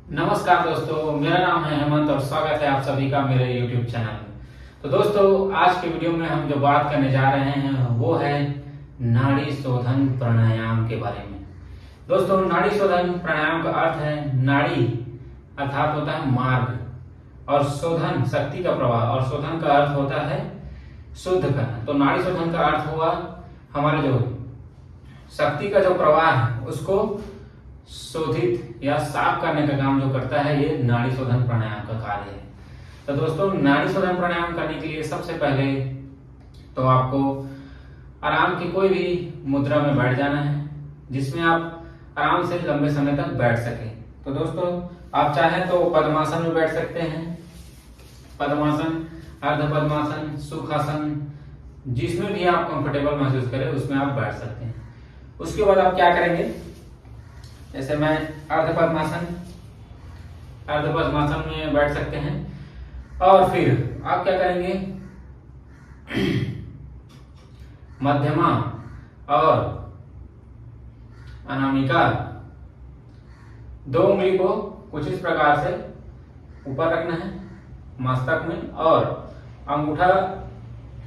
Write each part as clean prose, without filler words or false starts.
नमस्कार दोस्तों, मेरा नाम है हेमंत और स्वागत है आप सभी का मेरे YouTube चैनल में। तो दोस्तों, आज के वीडियो में हम जो बात करने जा रहे हैं वो है नाड़ी शोधन प्राणायाम के बारे में। दोस्तों, नाड़ी शोधन प्राणायाम का अर्थ है नाड़ी अर्थात होता है मार्ग और शोधन शक्ति का प्रवाह और शोधन का अर्थ होता है शुद्ध करना। तो नाड़ी शोधन का अर्थ हुआ हमारे जो शक्ति का जो प्रवाह है उसको शोधित या साफ करने का काम जो करता है ये नाड़ी शोधन प्राणायाम का कार्य है। तो दोस्तों, नाड़ी शोधन प्राणायाम करने के लिए सबसे पहले तो आपको आराम की कोई भी मुद्रा में बैठ जाना है जिसमें आप आराम से लंबे समय तक बैठ सके। तो दोस्तों, आप चाहें तो पद्मासन में बैठ सकते हैं, पद्मासन, अर्ध पद्मासन, सुखासन, जिसमें भी आप कंफर्टेबल महसूस करें उसमें आप बैठ सकते हैं। उसके बाद आप क्या करेंगे, जैसे मैं अर्ध पद्मासन में बैठ सकते हैं और फिर आप क्या करेंगे, मध्यमा और अनामिका दो उंगली को कुछ इस प्रकार से ऊपर रखना है मस्तक में और अंगूठा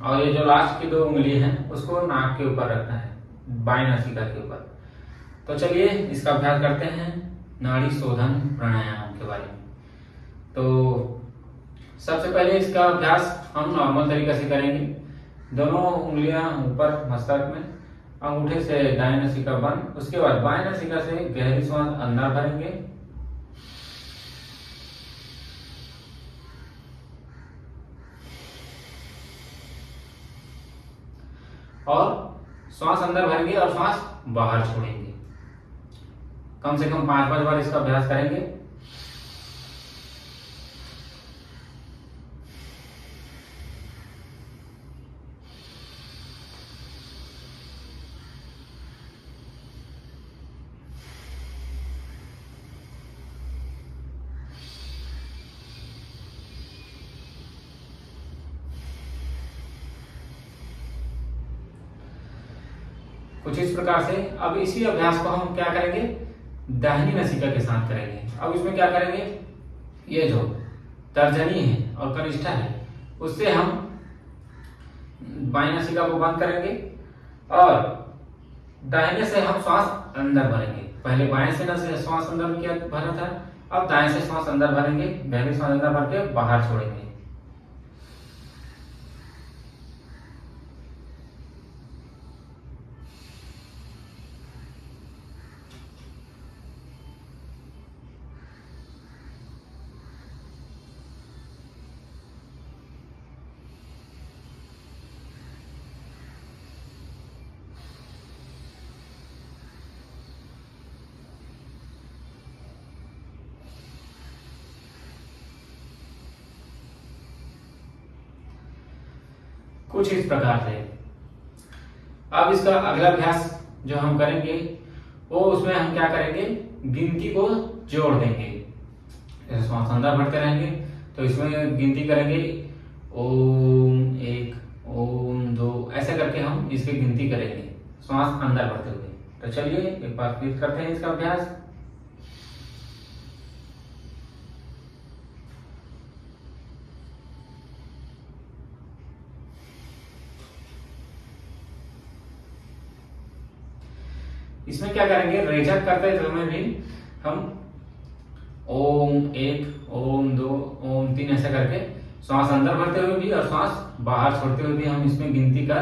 और ये जो लास्ट की दो उंगली है उसको नाक के ऊपर रखना है, बाएं नासिका के ऊपर। तो चलिए इसका अभ्यास करते हैं नाड़ी शोधन प्राणायाम के बारे में। तो सबसे पहले इसका अभ्यास हम नॉर्मल तरीके से करेंगे। दोनों उंगलियां ऊपर मस्तक में, अंगूठे से दाएं नासिका बंद, उसके बाद बाएं नासिका से गहरी सांस अंदर भरेंगे और श्वास अंदर भरेंगे और श्वास बाहर छोड़ेंगे। कम से कम 5 बार इसका अभ्यास करेंगे। कुछ इस प्रकार से। अब इसी अभ्यास को हम क्या करेंगे, दाहिनी नासिका के साथ करेंगे। अब इसमें क्या करेंगे, ये जो तर्जनी है और कनिष्ठा है उससे हम बाएं नासिका को बंद करेंगे और दाहिने से हम श्वास अंदर भरेंगे। पहले बाएं से श्वास अंदर किया भरा था, अब दाएं से श्वास अंदर भरेंगे, गहरी श्वास अंदर भर के बाहर छोड़ेंगे। कुछ इस प्रकार से। अब इसका अगला अभ्यास जो हम करेंगे वो उसमें हम क्या करेंगे, गिनती को जोड़ देंगे। श्वास अंदर भरते रहेंगे तो इसमें गिनती करेंगे, ओम 1, ओम 2, ऐसे करके हम इसकी गिनती करेंगे श्वास अंदर भरते हुए। तो चलिए एक बार फिर करते हैं इसका अभ्यास। इसमें क्या करेंगे, रेचक करते समय भी हम ओम 1, ओम 2, ओम 3 ऐसा करके श्वास अंदर भरते हुए भी और श्वास बाहर छोड़ते हुए भी हम इसमें गिनती का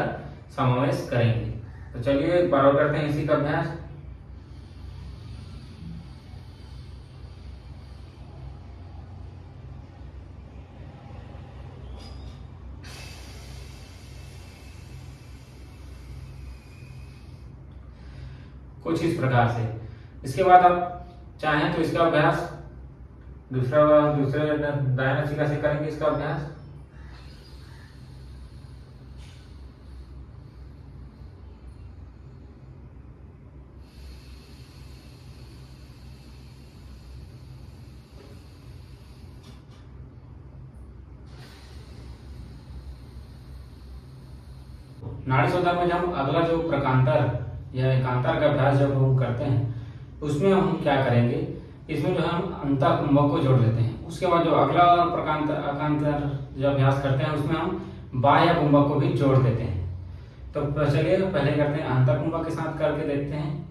समावेश करेंगे। तो चलिए एक बार और करते हैं इसी का अभ्यास। कुछ इस प्रकार से। इसके बाद आप चाहें तो इसका अभ्यास दूसरे दाएं नासिका से करेंगे इसका अभ्यास। नाड़ी शोधन में जब अगला जो प्रकांतर या एकांतर का अभ्यास जब हम करते हैं उसमें हम क्या करेंगे, इसमें जो है हम अंतःकुंभक को जोड़ देते हैं। उसके बाद जो अगला अकांतर जो अभ्यास करते हैं उसमें हम बाह्य कुंभक को भी जोड़ देते हैं। तो चलिए पहले करते हैं अंतःकुंभक के साथ करके देखते हैं।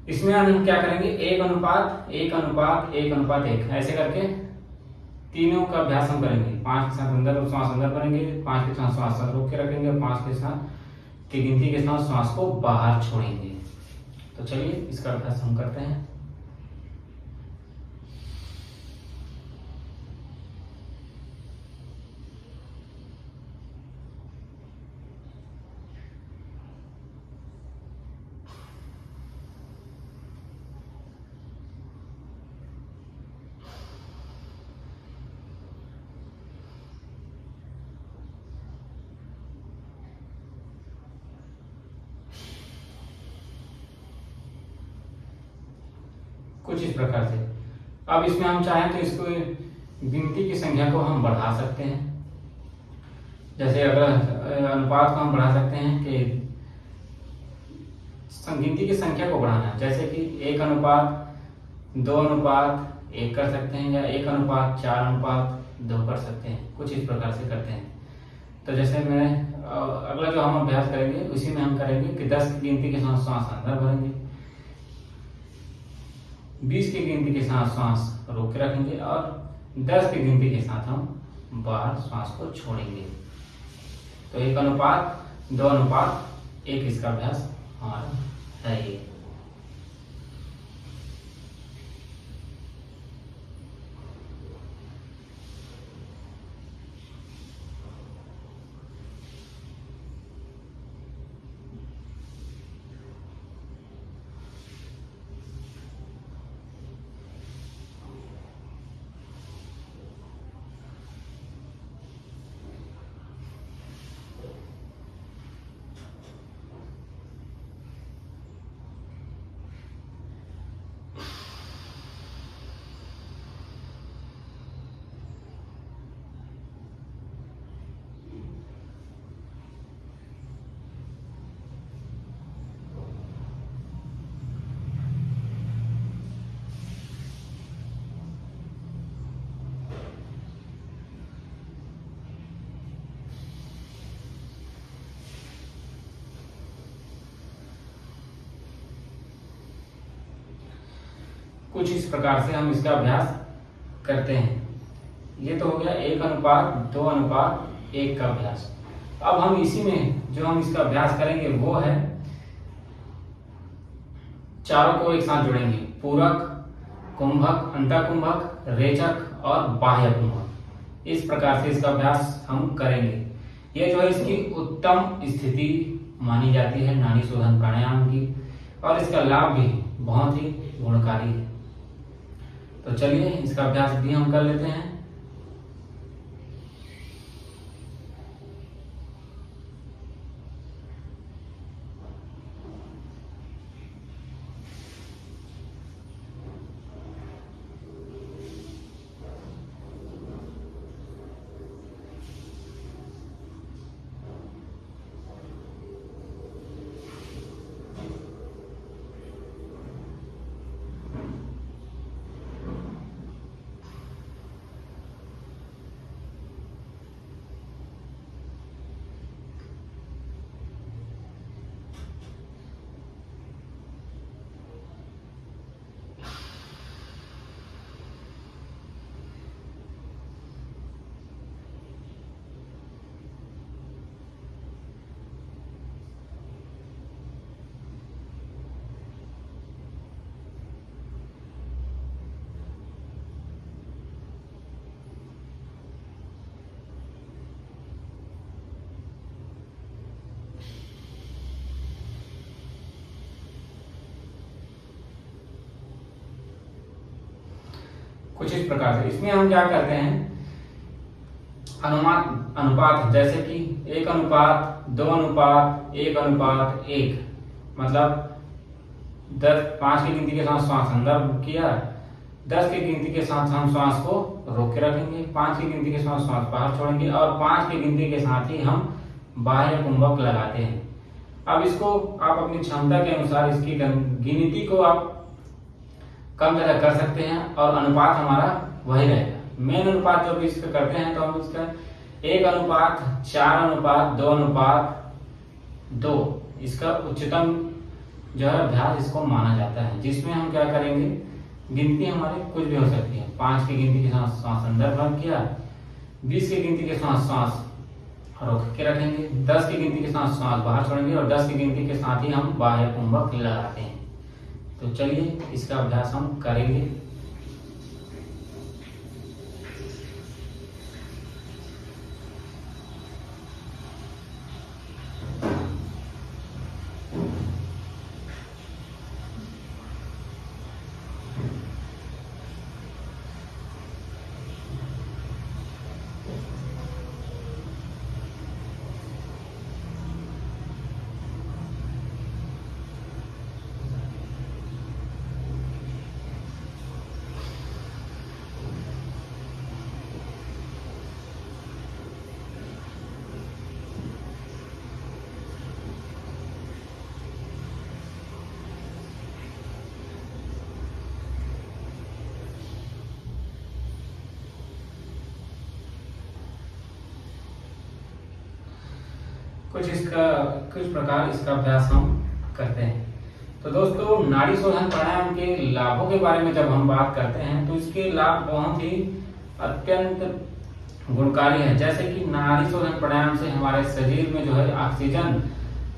इसमें हम क्या करेंगे, 1:1:1:1 ऐसे करके तीनों का अभ्यास हम करेंगे। 5 के साथ अंदर श्वास अंदर भरेंगे, 5 के साथ श्वास रोक के रखेंगे, 5 के साथ की गिनती के साथ श्वास को बाहर छोड़ेंगे। तो चलिए इसका अभ्यास हम करते हैं। कुछ इस प्रकार से। अब इसमें हम चाहें तो इसको गिनती की संख्या को हम बढ़ा सकते हैं। जैसे अगर अनुपात को हम बढ़ा सकते हैं कि गिनती की संख्या को बढ़ाना, जैसे कि 1:2:1 कर सकते हैं या 1:4:2 कर सकते हैं। कुछ इस प्रकार से करते हैं। तो जैसे मैं अगला जो हम अभ्यास करेंगे उसी में हम करेंगे कि 10 की गिनती के साथ श्वास अंदर भरेंगे, 20 की गिनती के साथ श्वास रोक के रखेंगे और 10 की गिनती के साथ हम बाहर श्वास को छोड़ेंगे। तो 1:2:1 इसका अभ्यास हमारा है ये। कुछ इस प्रकार से हम इसका अभ्यास करते हैं। ये तो हो गया 1:2:1 का अभ्यास। अब हम इसी में जो हम इसका अभ्यास करेंगे वो है चारों को एक साथ जोड़ेंगे, पूरक, कुंभक, अंतःकुंभक, रेचक और बाह्य कुंभक। इस प्रकार से इसका अभ्यास हम करेंगे। ये जो है इसकी उत्तम स्थिति मानी जाती है नाड़ी शोधन प्राणायाम की, और इसका लाभ भी बहुत ही गुणकारी है। तो चलिए इसका अभ्यास भी हम कर लेते हैं। कुछ इस प्रकार से इसमें हम क्या करते हैं, अनुपात जैसे कि 1:2:1:1 मतलब 5 की गिनती के साथ श्वास अंदर किया, 10 की गिनती के साथ हम श्वास को रोक के रखेंगे, 5 की गिनती के साथ श्वास बाहर छोड़ेंगे और 5 की गिनती के साथ ही हम बाह्य कुंभक लगाते हैं। अब इसको आप अपनी क्षमता के अनुसार इसकी गिनती को आप कम ज़्यादा कर सकते हैं और अनुपात हमारा वही रहेगा। मेन अनुपात जो भी इसका करते हैं तो हम इसका 1:4:2:2 इसका उच्चतम जो है अभ्यास इसको माना जाता है, जिसमें हम क्या करेंगे, गिनती हमारी कुछ भी हो सकती है। 5 की गिनती के साथ सांस अंदर बंद किया, 20 की गिनती के साथ सांस रोक के रखेंगे, 10 की गिनती के साथ सांस बाहर छोड़ेंगे और 10 की गिनती के साथ ही हम बाह्य कुंभक लगाते हैं। तो चलिए इसका अभ्यास हम करेंगे। कुछ प्रकार इसका अभ्यास हम करते हैं। तो दोस्तों, नाड़ी शोधन प्राणायाम के लाभों के बारे में जब हम बात करते हैं तो इसके लाभ बहुत ही अत्यंत गुणकारी है। जैसे कि नाड़ी शोधन प्राणायाम से हमारे शरीर में जो है ऑक्सीजन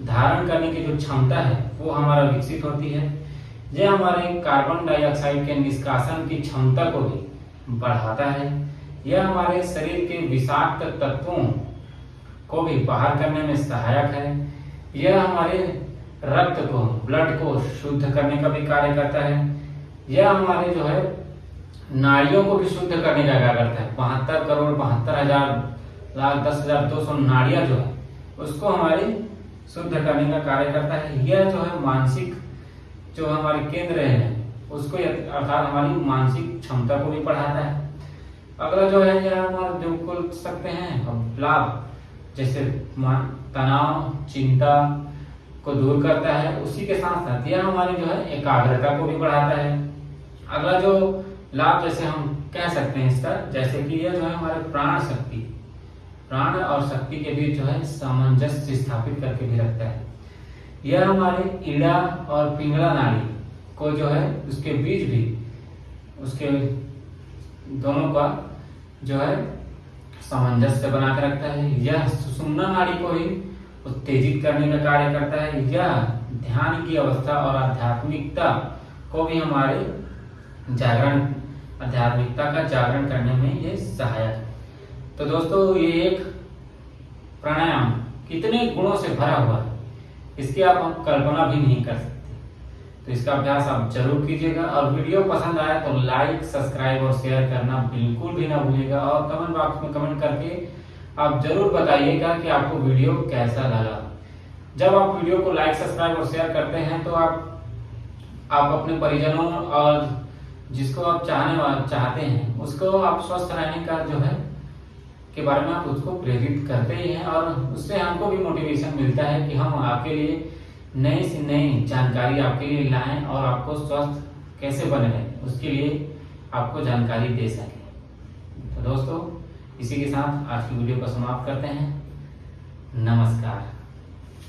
धारण करने की जो क्षमता है वो हमारा विकसित होती है। यह हमारे कार्बन डाइऑक्साइड के निष्कासन की क्षमता को भी बढ़ाता है। यह हमारे शरीर के विषाक्त तत्वों को भी बाहर करने में सहायक है। यह हमारे रक्त को, ब्लड को शुद्ध करने का भी कार्य करता है। यह हमारे जो है नाड़ियों को भी शुद्ध करने का कार्य करता है। 72,72,10,200 नाड़ियां जो है उसको हमारी शुद्ध करने का कार्य करता है। यह जो है मानसिक जो हमारे केंद्र है उसको अर्थात हमारी मानसिक क्षमता को भी बढ़ाता है। अगला जो है यह हमारा जो बोल सकते हैं लाभ, जैसे तनाव, चिंता को दूर करता है। उसी के साथ साथ यह हमारी जो है एकाग्रता को भी बढ़ाता है। अगला जो लाभ जैसे हम कह सकते हैं इसका, जैसे कि यह जो है हमारे प्राण और शक्ति के बीच जो है सामंजस्य स्थापित करके भी रखता है। यह हमारे ईड़ा और पिंगला नाड़ी को जो है उसके बीच भी उसके दोनों का जो है सामंजस्य बना के रखता है। यह सुषुम्ना नाड़ी को ही उत्तेजित करने का कार्य करता है। यह ध्यान की अवस्था और आध्यात्मिकता को भी हमारे आध्यात्मिकता का जागरण करने में ये सहायक है। तो दोस्तों, ये एक प्राणायाम कितने गुणों से भरा हुआ है, इसकी आप कल्पना भी नहीं कर सकते। तो इसका अभ्यास आप जरूर कीजिएगा और वीडियो पसंद आया तो लाइक, सब्सक्राइब और शेयर करना बिल्कुल भी ना भूलिएगा। और कमेंट बॉक्स में कमेंट करके आप जरूर बताइएगा कि आपको वीडियो कैसा लगा। जब आप वीडियो को लाइक, सब्सक्राइब और शेयर करते हैं तो आप अपने परिजनों और जिसको आप चाहते हैं उसको आप स्वस्थ रहने का जो है के बारे में आप उसको प्रेरित करते ही हैं और उससे हमको भी मोटिवेशन मिलता है कि हम आपके लिए नई से नई जानकारी आपके लिए लाएं और आपको स्वस्थ कैसे बने रहें उसके लिए आपको जानकारी दे सकें। तो दोस्तों, इसी के साथ आज की वीडियो को समाप्त करते हैं। नमस्कार।